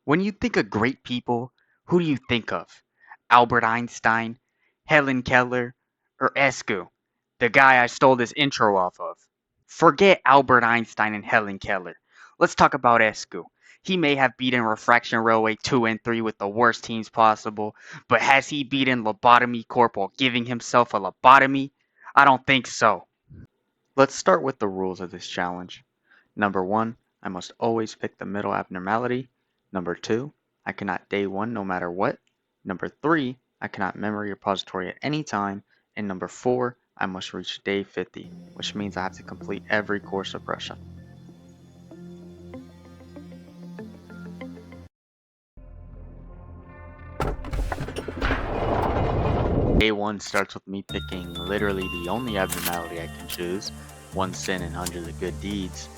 When you think of great people, who do you think of? Albert Einstein, Helen Keller, or Escu, the guy I stole this intro off of? Forget Albert Einstein and Helen Keller. Let's talk about Escu. He may have beaten Refraction Railway 2 and 3 with the worst teams possible, but has he beaten Lobotomy Corp while giving himself a lobotomy? I don't think so. Let's start with the rules of this challenge. Number 1, I must always pick the middle abnormality. Number 2, I cannot day 1 no matter what. Number 3, I cannot memory repository at any time. And number 4, I must reach day 50, which means I have to complete every core suppression. Day 1 starts with me picking literally the only abnormality I can choose, one sin and hundreds of good deeds,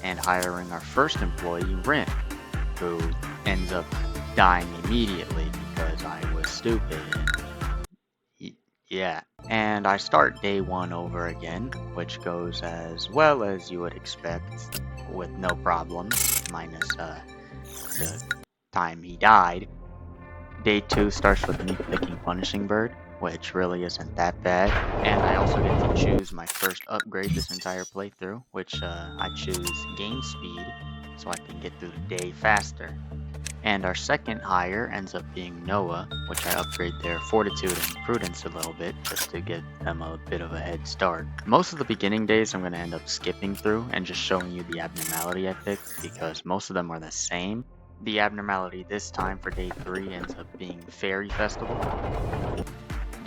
and hiring our first employee, Rin, who ends up dying immediately because I was stupid. Yeah. And I start day 1 over again, which goes as well as you would expect, with no problems, minus the time he died. Day 2 starts with me picking Punishing Bird, which really isn't that bad. And I also get to choose my first upgrade this entire playthrough, which I choose Gain Speed, so I can get through the day faster. And our second hire ends up being Noah, which I upgrade their Fortitude and Prudence a little bit, just to get them a bit of a head start. Most of the beginning days I'm going to end up skipping through and just showing you the abnormality I picked, because most of them are the same. The abnormality this time for day 3 ends up being Fairy Festival.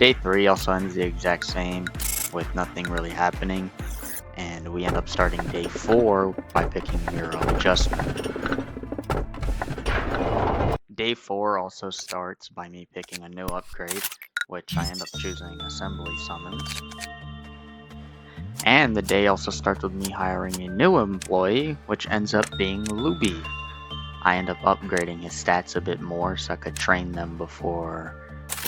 Day 3 also ends the exact same, with nothing really happening, and we end up starting day 4 by picking Mural Adjustment. Day 4 also starts by me picking a new upgrade, which I end up choosing Assembly Summons. And the day also starts with me hiring a new employee, which ends up being Luby. I end up upgrading his stats a bit more so I could train them before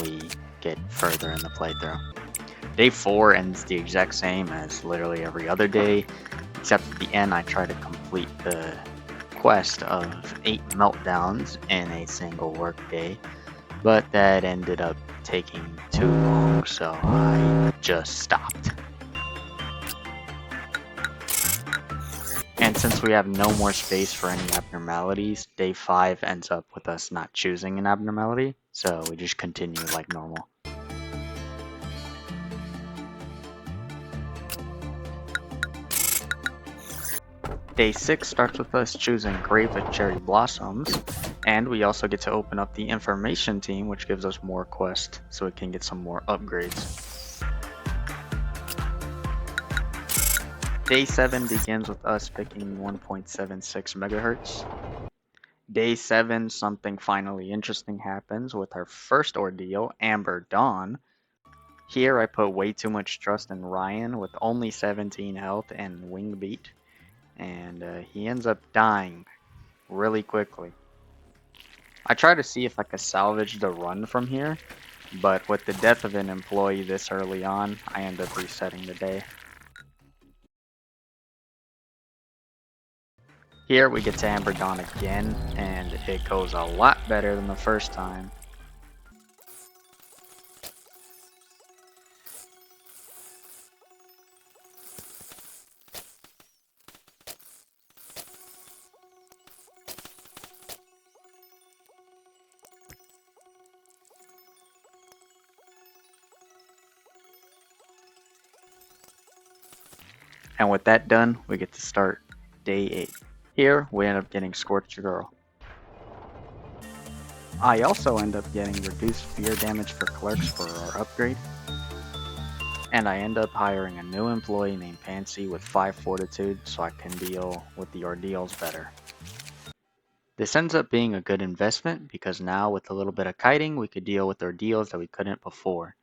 we get further in the playthrough. Day 4 ends the exact same as literally every other day, except at the end I try to complete the quest of 8 meltdowns in a single workday, but that ended up taking too long, so I just stopped. And since we have no more space for any abnormalities, day 5 ends up with us not choosing an abnormality, so we just continue like normal. Day 6 starts with us choosing Grave with Cherry Blossoms, and we also get to open up the information team, which gives us more quests so we can get some more upgrades. Day 7 begins with us picking 1.76 megahertz. Day 7, something finally interesting happens with our first ordeal, Amber Dawn. Here I put way too much trust in Ryan with only 17 health and wing beat, and he ends up dying really quickly. I try to see if I could salvage the run from here, but with the death of an employee this early on, I end up resetting the day. Here we get to Amber Dawn again, and it goes a lot better than the first time. And with that done, we get to start day 8. Here, we end up getting Scorched Girl. I also end up getting reduced fear damage for clerks for our upgrade. And I end up hiring a new employee named Pansy with 5 fortitude so I can deal with the ordeals better. This ends up being a good investment because now with a little bit of kiting we could deal with ordeals that we couldn't before.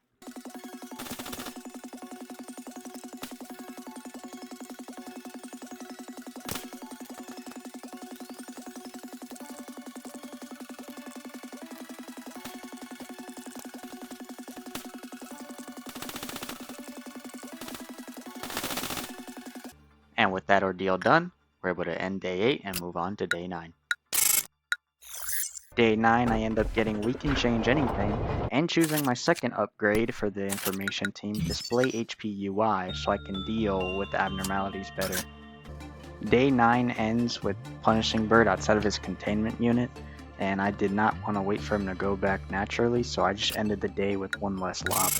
And with that ordeal done, we're able to end day 8 and move on to day 9. Day 9, I end up getting We Can Change Anything and choosing my second upgrade for the information team, Display HP UI, so I can deal with the abnormalities better. Day 9 ends with punishing Bird outside of his containment unit, and I did not want to wait for him to go back naturally, so I just ended the day with one less lob.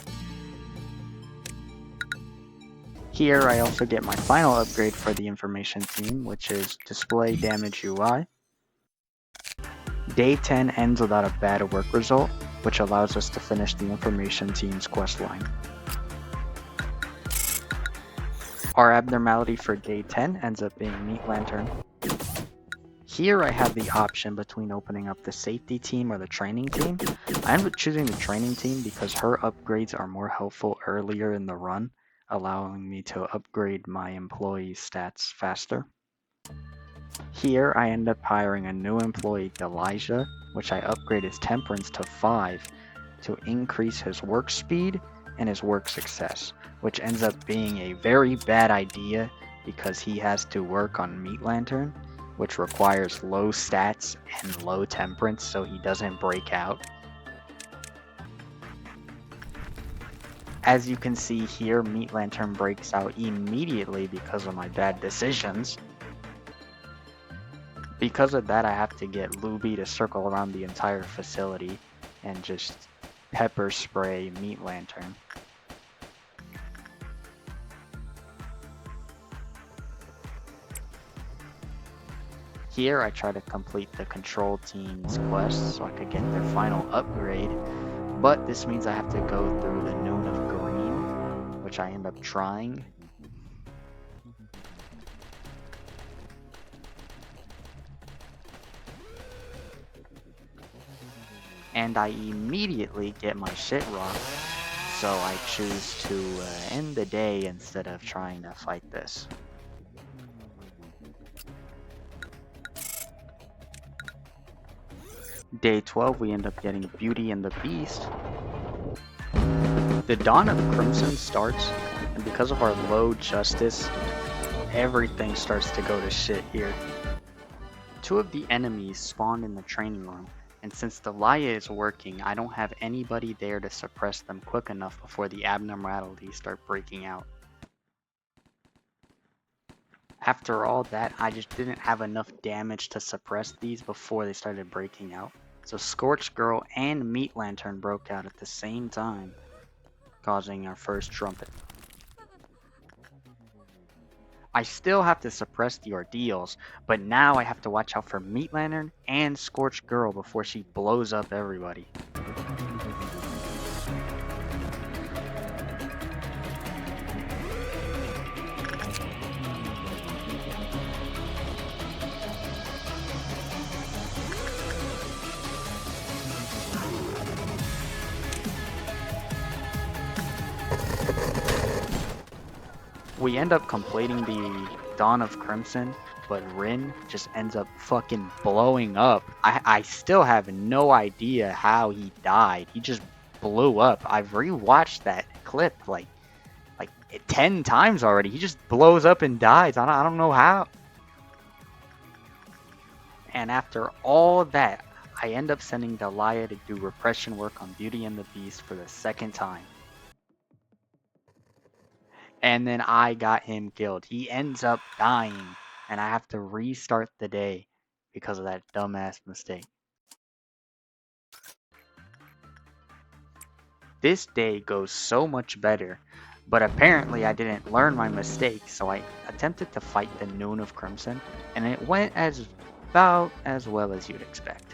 Here I also get my final upgrade for the information team, which is Display Damage UI. Day 10 ends without a bad work result, which allows us to finish the information team's questline. Our abnormality for day 10 ends up being Meat Lantern. Here I have the option between opening up the safety team or the training team. I end up choosing the training team because her upgrades are more helpful earlier in the run, allowing me to upgrade my employees' stats faster. Here I end up hiring a new employee, Elijah, which I upgrade his temperance to 5 to increase his work speed and his work success, which ends up being a very bad idea because he has to work on Meat Lantern, which requires low stats and low temperance so he doesn't break out. As you can see here, Meat Lantern breaks out immediately because of my bad decisions. Because of that, I have to get Luby to circle around the entire facility and just pepper spray Meat Lantern. Here I try to complete the control team's quest so I could get their final upgrade, but this means I have to go through the Noon of Green, which I end up trying. And I immediately get my shit rocked, so I choose to end the day instead of trying to fight this. Day 12, we end up getting Beauty and the Beast. The Dawn of Crimson starts, and because of our low justice, everything starts to go to shit here. 2 of the enemies spawned in the training room, and since the Laya is working, I don't have anybody there to suppress them quick enough before the abnormalities start breaking out. After all that, I just didn't have enough damage to suppress these before they started breaking out. So Scorched Girl and Meat Lantern broke out at the same time, causing our first trumpet. I still have to suppress the ordeals, but now I have to watch out for Meat Lantern and Scorched Girl before she blows up everybody. We end up completing the Dawn of Crimson, but Rin just ends up fucking blowing up. I still have no idea how he died. He just blew up. I've rewatched that clip like 10 times already. He just blows up and dies. I don't know how. And after all that, I end up sending Delia to do repression work on Beauty and the Beast for the second time. And then I got him killed. He ends up dying, and I have to restart the day because of that dumbass mistake. This day goes so much better, but apparently I didn't learn my mistake, so I attempted to fight the Noon of Crimson, and it went about as well as you'd expect.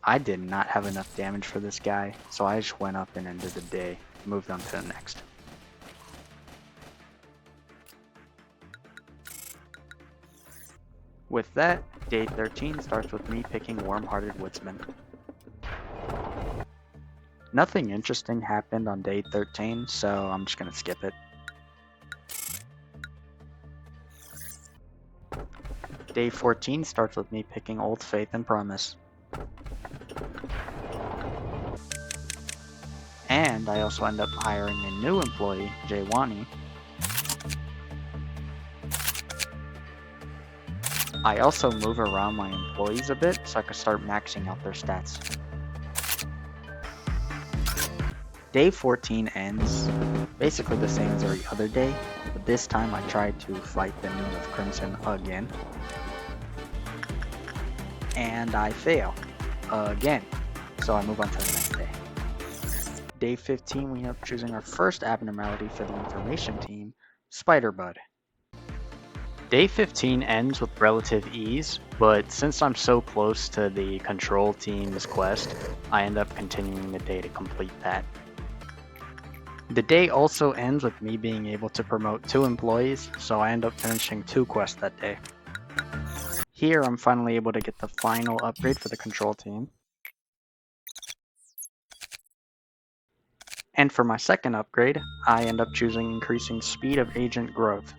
I did not have enough damage for this guy, so I just went up and ended the day, moved on to the next. With that, Day 13 starts with me picking Warm-Hearted Woodsman. Nothing interesting happened on day 13, so I'm just gonna skip it. Day 14 starts with me picking Old Faith and Promise. And I also end up hiring a new employee, Jaywani. I also move around my employees a bit so I can start maxing out their stats. Day 14 ends basically the same as every other day, but this time I tried to fight the Noon of Crimson again. And I fail again, so I move on to the next day. Day 15 we end up choosing our first abnormality for the information team, Spider-Bud. Day 15 ends with relative ease, but since I'm so close to the control team's quest, I end up continuing the day to complete that. The day also ends with me being able to promote 2 employees, so I end up finishing 2 quests that day. Here I'm finally able to get the final upgrade for the control team. And for my second upgrade, I end up choosing increasing speed of agent growth.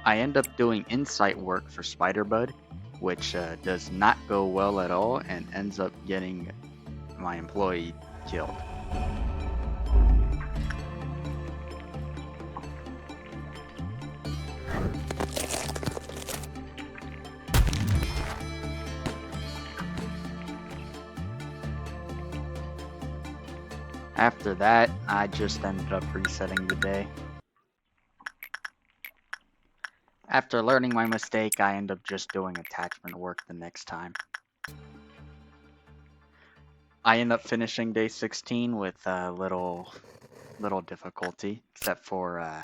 I end up doing insight work for Spider-Bud, which does not go well at all and ends up getting my employee killed. After that, I just ended up resetting the day. After learning my mistake, I end up just doing attachment work the next time. I end up finishing day 16 with a little difficulty, except for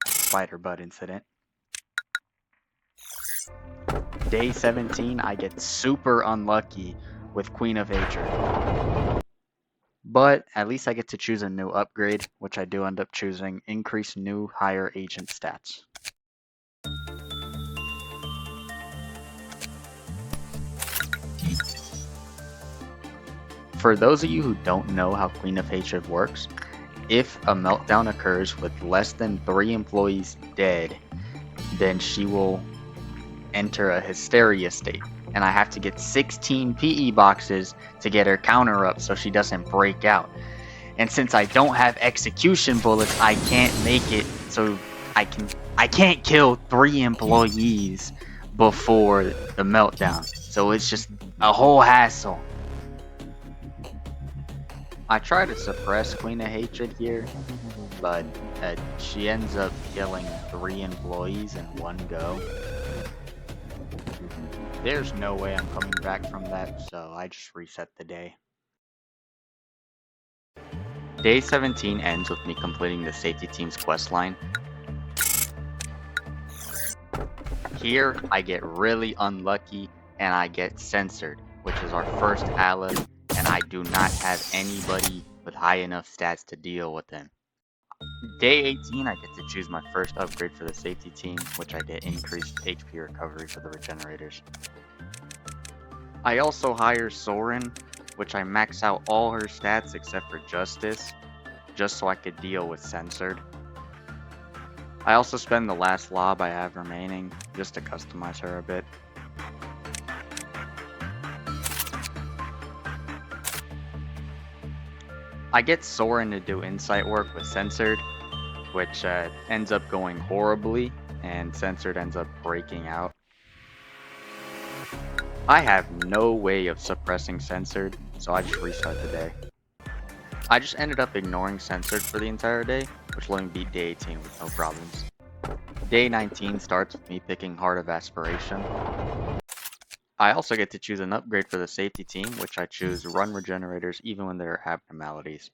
Spider-Bud incident. Day 17, I get super unlucky with Queen of Hatred. But at least I get to choose a new upgrade, which I do end up choosing increase new higher agent stats. For those of you who don't know how Queen of Hatred works, if a meltdown occurs with less than 3 employees dead, then she will enter a hysteria state. And I have to get 16 PE boxes to get her counter up so she doesn't break out. And since I don't have execution bullets, I can't make it so I can't kill 3 employees before the meltdown. So it's just a whole hassle. I try to suppress Queen of Hatred here, but she ends up killing 3 employees in one go. There's no way I'm coming back from that, so I just reset the day. Day 17 ends with me completing the safety team's questline. Here, I get really unlucky and I get censored, which is our first ally, and I do not have anybody with high enough stats to deal with him. Day 18, I get to choose my first upgrade for the safety team, which I get increased HP recovery for the regenerators. I also hire Soren, which I max out all her stats except for Justice, just so I could deal with Censored. I also spend the last lob I have remaining, just to customize her a bit. I get Soren to do insight work with Censored, which ends up going horribly, and Censored ends up breaking out. I have no way of suppressing Censored, so I just restart the day. I just ended up ignoring Censored for the entire day, which let me beat day 18 with no problems. Day 19 starts with me picking Heart of Aspiration. I also get to choose an upgrade for the safety team, which I choose Run Regenerators even when there are abnormalities.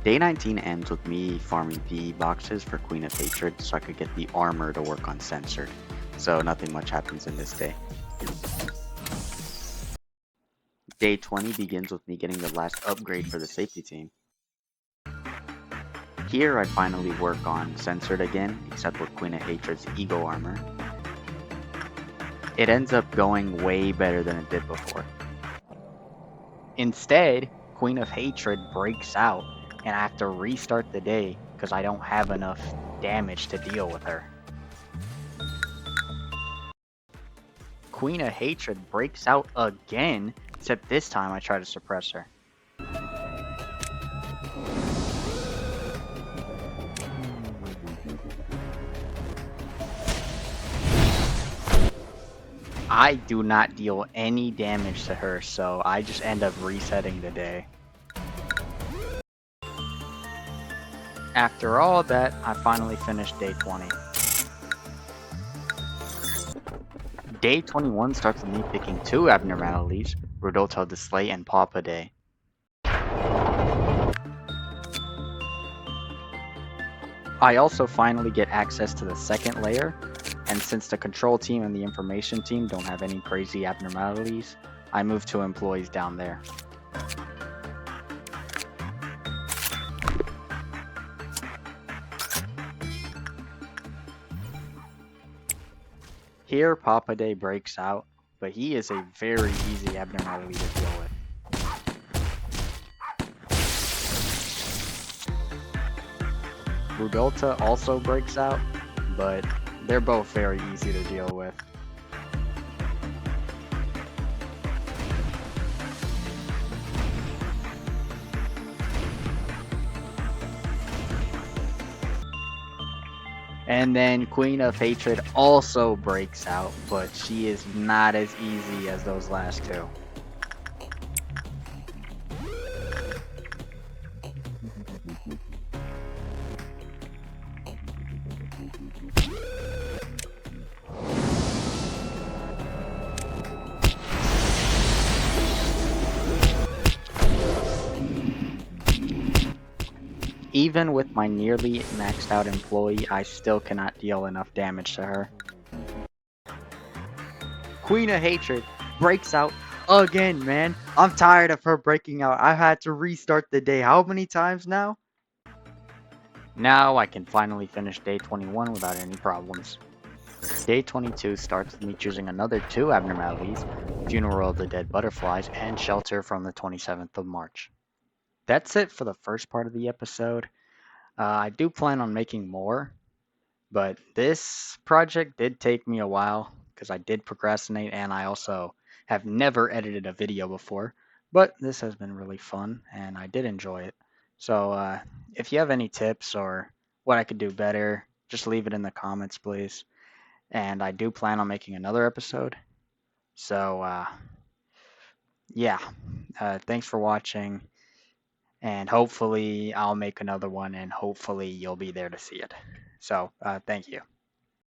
Day 19 ends with me farming PE boxes for Queen of Hatred so I could get the armor to work on Censored, so nothing much happens in this day. Day 20 begins with me getting the last upgrade for the safety team. Here I finally work on Censored again, except with Queen of Hatred's Ego Armor. It ends up going way better than it did before. Instead, Queen of Hatred breaks out, and I have to restart the day because I don't have enough damage to deal with her. Queen of Hatred breaks out again, except this time I try to suppress her. I do not deal any damage to her, so I just end up resetting the day. After all that, I finally finished day 20. Day 21 starts with me picking two abnormalities, Rudolto the Slay and Papa Day. I also finally get access to the second layer, and since the control team and the information team don't have any crazy abnormalities, I move to employees down there. Here, Papa Day breaks out, but he is a very easy abnormality to deal with. Rudolta also breaks out, but they're both very easy to deal with. And then Queen of Hatred also breaks out, but she is not as easy as those last two. Even with my nearly maxed out employee, I still cannot deal enough damage to her. Queen of Hatred breaks out again, man. I'm tired of her breaking out. I've had to restart the day how many times now? Now I can finally finish day 21 without any problems. Day 22 starts with me choosing another two abnormalities, Funeral of the Dead Butterflies and Shelter from the 27th of March. That's it for the first part of the episode. I do plan on making more, but this project did take me a while because I did procrastinate and I also have never edited a video before, but this has been really fun and I did enjoy it. So if you have any tips or what I could do better, just leave it in the comments, please. And I do plan on making another episode. So yeah, thanks for watching. And hopefully I'll make another one and hopefully you'll be there to see it. So thank you.